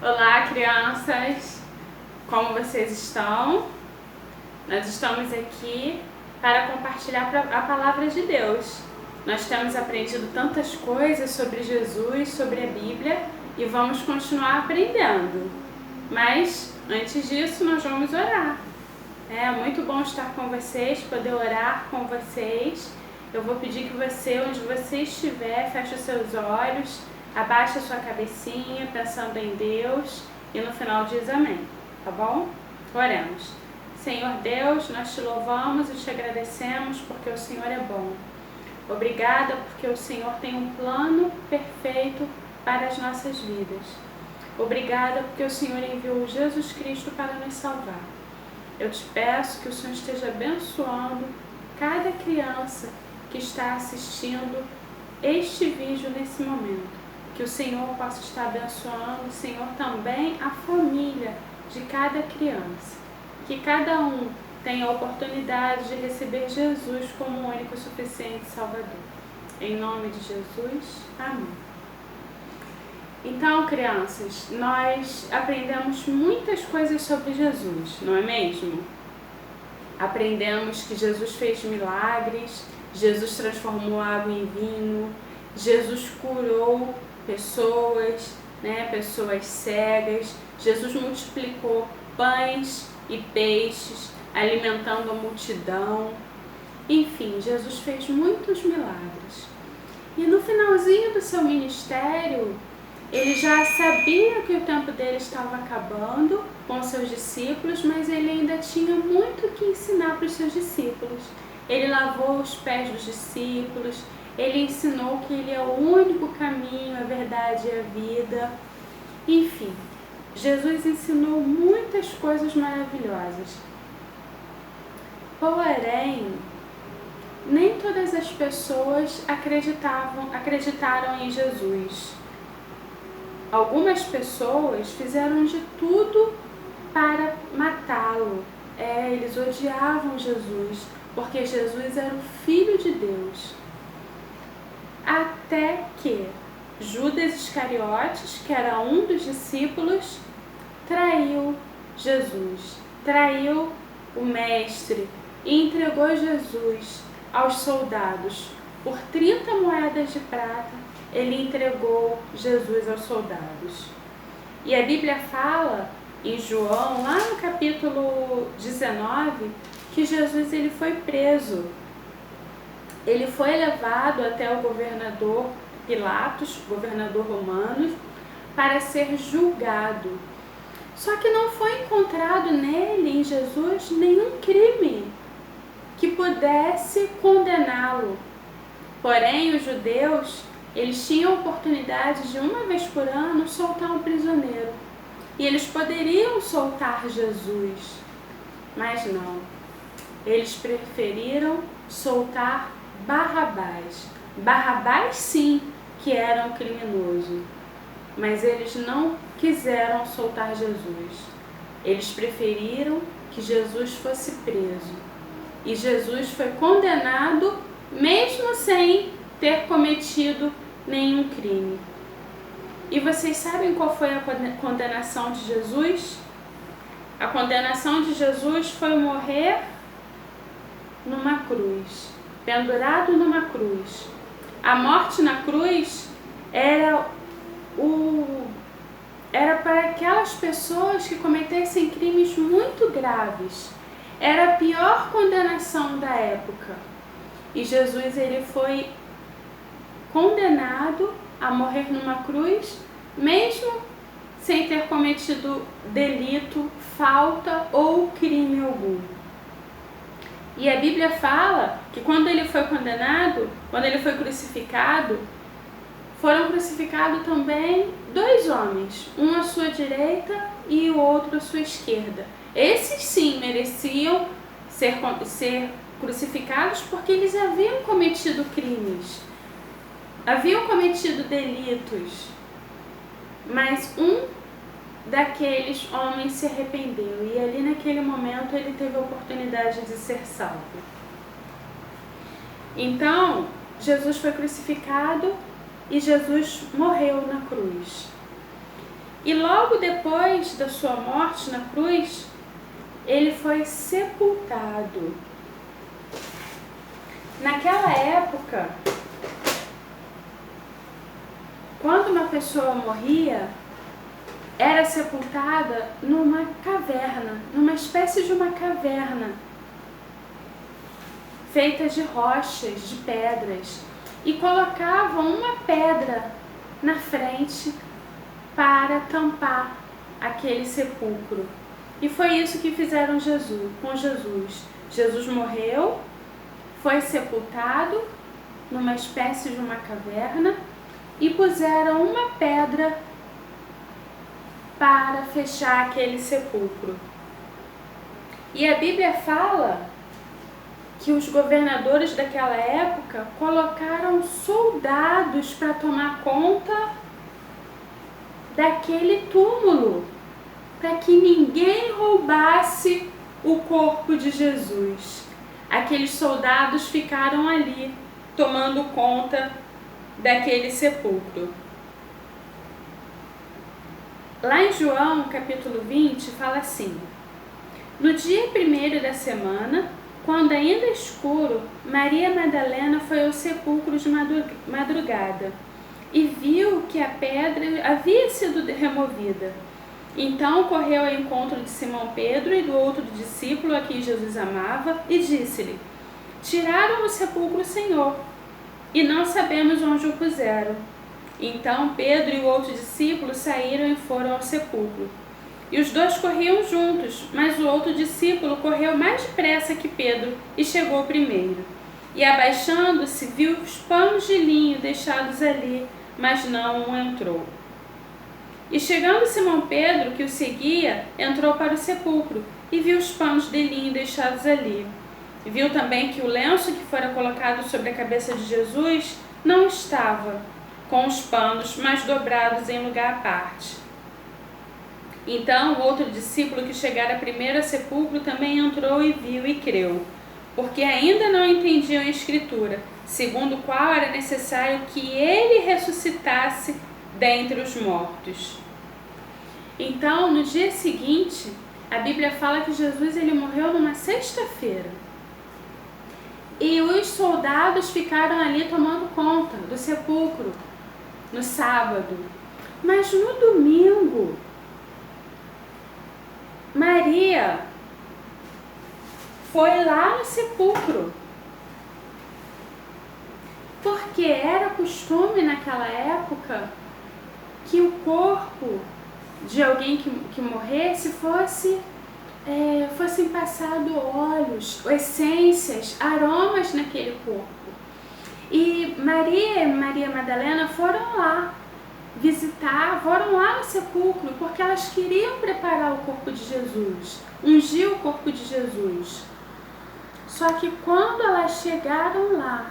Olá, crianças! Como vocês estão? Nós estamos aqui para compartilhar a palavra de Deus. Nós temos aprendido tantas coisas sobre Jesus, sobre a Bíblia e vamos continuar aprendendo. Mas, antes disso, nós vamos orar. É muito bom estar com vocês, poder orar com vocês. Eu vou pedir que você, onde você estiver, feche os seus olhos, abaixe a sua cabecinha, pensando em Deus, e no final diz amém, tá bom? Oremos. Senhor Deus, nós te louvamos e te agradecemos porque o Senhor é bom. Obrigada porque o Senhor tem um plano perfeito para as nossas vidas. Obrigada porque o Senhor enviou Jesus Cristo para nos salvar. Eu te peço que o Senhor esteja abençoando cada criança que está assistindo este vídeo nesse momento. Que o Senhor possa estar abençoando, Senhor, também a família de cada criança. Que cada um tenha a oportunidade de receber Jesus como o único e suficiente Salvador. Em nome de Jesus, amém. Então, crianças, nós aprendemos muitas coisas sobre Jesus, não é mesmo? Aprendemos que Jesus fez milagres, Jesus transformou água em vinho, Jesus curou pessoas, pessoas cegas, Jesus multiplicou pães e peixes, alimentando a multidão. Enfim, Jesus fez muitos milagres. E no finalzinho do seu ministério, ele já sabia que o tempo dele estava acabando com seus discípulos, mas ele ainda tinha muito que ensinar para os seus discípulos. Ele lavou os pés dos discípulos, ele ensinou que ele é o único caminho, a verdade e a vida. Enfim, Jesus ensinou muitas coisas maravilhosas. Porém, nem todas as pessoas acreditaram em Jesus. Algumas pessoas fizeram de tudo para matá-lo. Eles odiavam Jesus, porque Jesus era o Filho de Deus. Até que Judas Iscariotes, que era um dos discípulos, traiu Jesus, traiu o Mestre e entregou Jesus aos soldados. Por 30 moedas de prata, ele entregou Jesus aos soldados. E a Bíblia fala, em João, lá no capítulo 19, que Jesus ele foi preso. Ele foi levado até o governador Pilatos, governador romano, para ser julgado. Só que não foi encontrado nele, em Jesus, nenhum crime que pudesse condená-lo. Porém, os judeus, eles tinham a oportunidade de uma vez por ano soltar um prisioneiro. E eles poderiam soltar Jesus, mas não. Eles preferiram soltar Barrabás. Barrabás sim, que era um criminoso. Mas eles não quiseram soltar Jesus. Eles preferiram que Jesus fosse preso. E Jesus foi condenado mesmo sem ter cometido nenhum crime. E vocês sabem qual foi a condenação de Jesus? A condenação de Jesus foi morrer numa cruz, pendurado numa cruz. A morte na cruz era para aquelas pessoas que cometessem crimes muito graves. Era a pior condenação da época. E Jesus ele foi condenado a morrer numa cruz, mesmo sem ter cometido delito, falta ou crime algum. E a Bíblia fala que quando ele foi condenado, quando ele foi crucificado, foram crucificados também 2 homens, um à sua direita e o outro à sua esquerda. Esses sim mereciam ser crucificados porque eles haviam cometido crimes, haviam cometido delitos, mas um daqueles homens se arrependeu e ali naquele momento ele teve a oportunidade de ser salvo. Então, Jesus foi crucificado e Jesus morreu na cruz. E logo depois da sua morte na cruz, ele foi sepultado. Naquela época, quando uma pessoa morria, era sepultada numa caverna, numa espécie de uma caverna, feita de rochas, de pedras, e colocavam uma pedra na frente para tampar aquele sepulcro. E foi isso que fizeram com Jesus. Jesus morreu, foi sepultado numa espécie de uma caverna e puseram uma pedra para fechar aquele sepulcro. E a Bíblia fala que os governadores daquela época colocaram soldados para tomar conta daquele túmulo, para que ninguém roubasse o corpo de Jesus. Aqueles soldados ficaram ali, tomando conta daquele sepulcro. Lá em João, capítulo 20, fala assim: no dia 1º da semana, quando ainda escuro, Maria Madalena foi ao sepulcro de madrugada e viu que a pedra havia sido removida. Então correu ao encontro de Simão Pedro e do outro discípulo a quem Jesus amava e disse-lhe: tiraram o sepulcro, Senhor, e não sabemos onde o puseram. Então Pedro e o outro discípulo saíram e foram ao sepulcro. E os dois corriam juntos, mas o outro discípulo correu mais depressa que Pedro e chegou primeiro. E abaixando-se, viu os panos de linho deixados ali, mas não entrou. E chegando Simão Pedro, que o seguia, entrou para o sepulcro e viu os panos de linho deixados ali. E viu também que o lenço que fora colocado sobre a cabeça de Jesus não estava com os panos, mas dobrados em lugar à parte. Então o outro discípulo que chegara primeiro ao sepulcro também entrou e viu e creu, porque ainda não entendiam a Escritura, segundo o qual era necessário que ele ressuscitasse dentre os mortos. Então, no dia seguinte, a Bíblia fala que Jesus ele morreu numa sexta-feira. E os soldados ficaram ali tomando conta do sepulcro no sábado. Mas no domingo, Maria foi lá no sepulcro, porque era costume naquela época que o corpo de alguém que morresse fossem passados óleos, essências, aromas naquele corpo. E Maria e Maria Madalena foram lá visitar, foram lá no sepulcro, porque elas queriam preparar o corpo de Jesus, ungir o corpo de Jesus. Só que quando elas chegaram lá,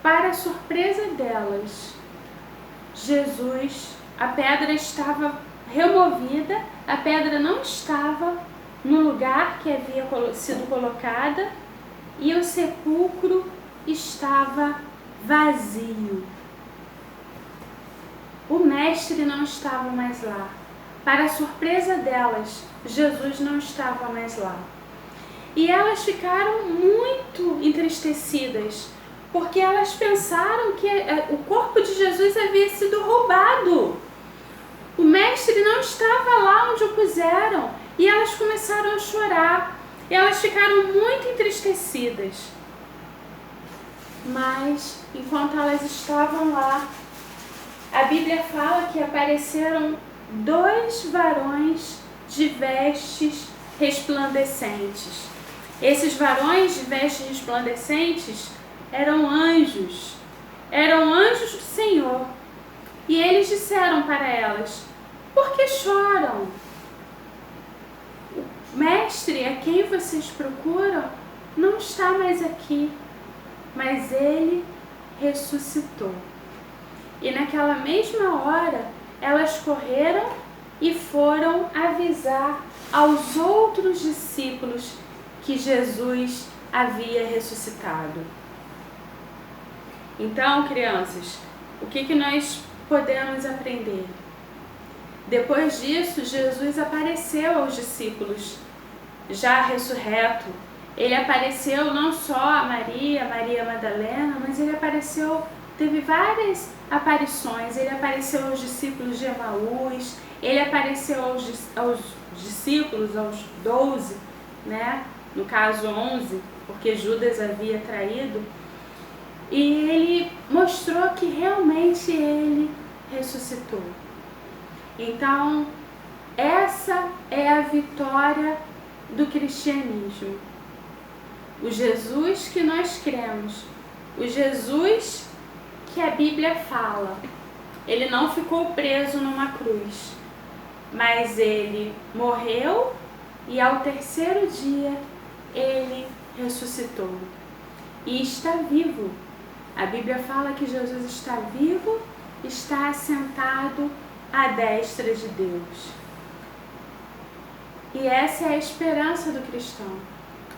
para a surpresa delas, a pedra estava removida, a pedra não estava no lugar que havia sido colocada e o sepulcro estava vazio. O mestre não estava mais lá. Para a surpresa delas, Jesus não estava mais lá. E elas ficaram muito entristecidas, porque elas pensaram que o corpo de Jesus havia sido roubado. O mestre não estava lá onde o puseram. E elas começaram a chorar. E elas ficaram muito entristecidas. Mas, enquanto elas estavam lá, a Bíblia fala que apareceram 2 varões de vestes resplandecentes. Esses varões de vestes resplandecentes eram anjos do Senhor. E eles disseram para elas: por que choram? O mestre a quem vocês procuram não está mais aqui, mas ele ressuscitou. E naquela mesma hora, elas correram e foram avisar aos outros discípulos que Jesus havia ressuscitado. Então, crianças, o que nós podemos aprender. Depois disso, Jesus apareceu aos discípulos, já ressurreto. Ele apareceu não só a Maria Madalena, mas ele apareceu, teve várias aparições. Ele apareceu aos discípulos de Emaús, ele apareceu aos discípulos, aos 12, né? No caso 11, porque Judas havia traído. E ele mostrou que realmente ele ressuscitou. Então, essa é a vitória do cristianismo. O Jesus que nós cremos, o Jesus que a Bíblia fala. Ele não ficou preso numa cruz, mas ele morreu e ao terceiro dia ele ressuscitou e está vivo. A Bíblia fala que Jesus está vivo, está assentado à destra de Deus. E essa é a esperança do cristão.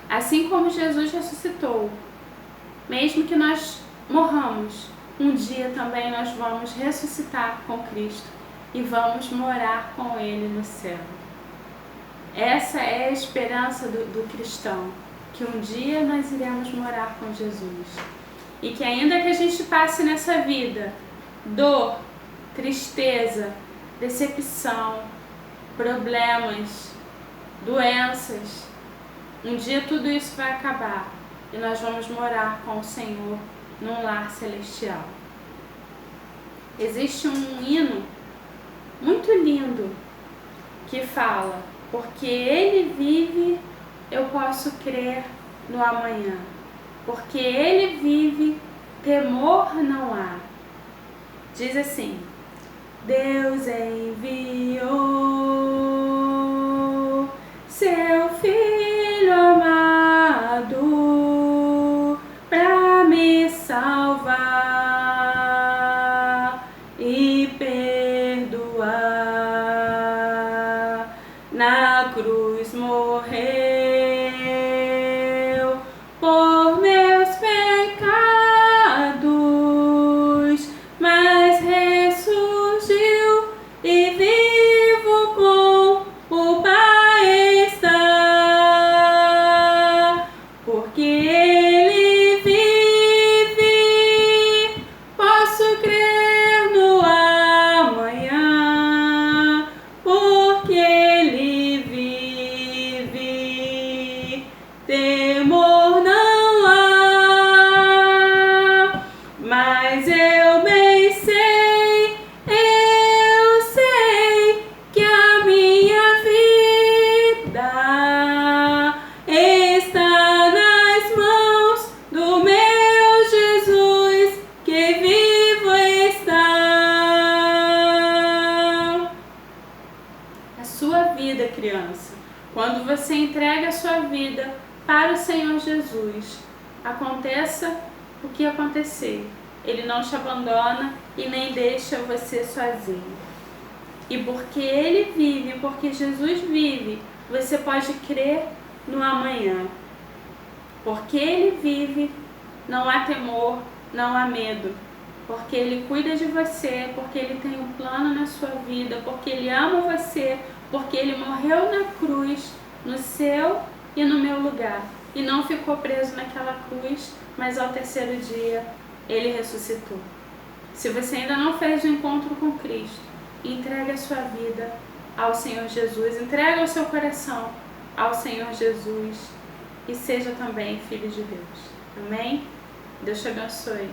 Assim como Jesus ressuscitou, mesmo que nós morramos, um dia também nós vamos ressuscitar com Cristo e vamos morar com Ele no céu. Essa é a esperança do cristão, que um dia nós iremos morar com Jesus. E que ainda que a gente passe nessa vida dor, tristeza, decepção, problemas, doenças, um dia tudo isso vai acabar e nós vamos morar com o Senhor num lar celestial. Existe um hino muito lindo que fala: porque Ele vive, eu posso crer no amanhã. Porque Ele vive, temor não há. Diz assim: Deus enviou seu Filho amado para me salvar e perdoar. Na cruz morreu por meus pecados, mas ressurgiu e vivo com o Pai está. Porque Ele vive, posso crer no amanhã. Porque Ele vive, temor não há. Mas eu bem sei, eu sei que a minha vida está nas mãos do meu Jesus, que vivo está. A sua vida, criança, quando você entrega a sua vida para o Senhor Jesus, aconteça o que acontecer, Ele não te abandona e nem deixa você sozinho. E porque Ele vive, porque Jesus vive, você pode crer no amanhã. Porque Ele vive, não há temor, não há medo. Porque Ele cuida de você, porque Ele tem um plano na sua vida, porque Ele ama você, porque Ele morreu na cruz, no seu e no meu lugar. E não ficou preso naquela cruz, mas ao terceiro dia Ele ressuscitou. Se você ainda não fez o encontro com Cristo, entregue a sua vida ao Senhor Jesus, entregue o seu coração ao Senhor Jesus e seja também filho de Deus. Amém? Deus te abençoe.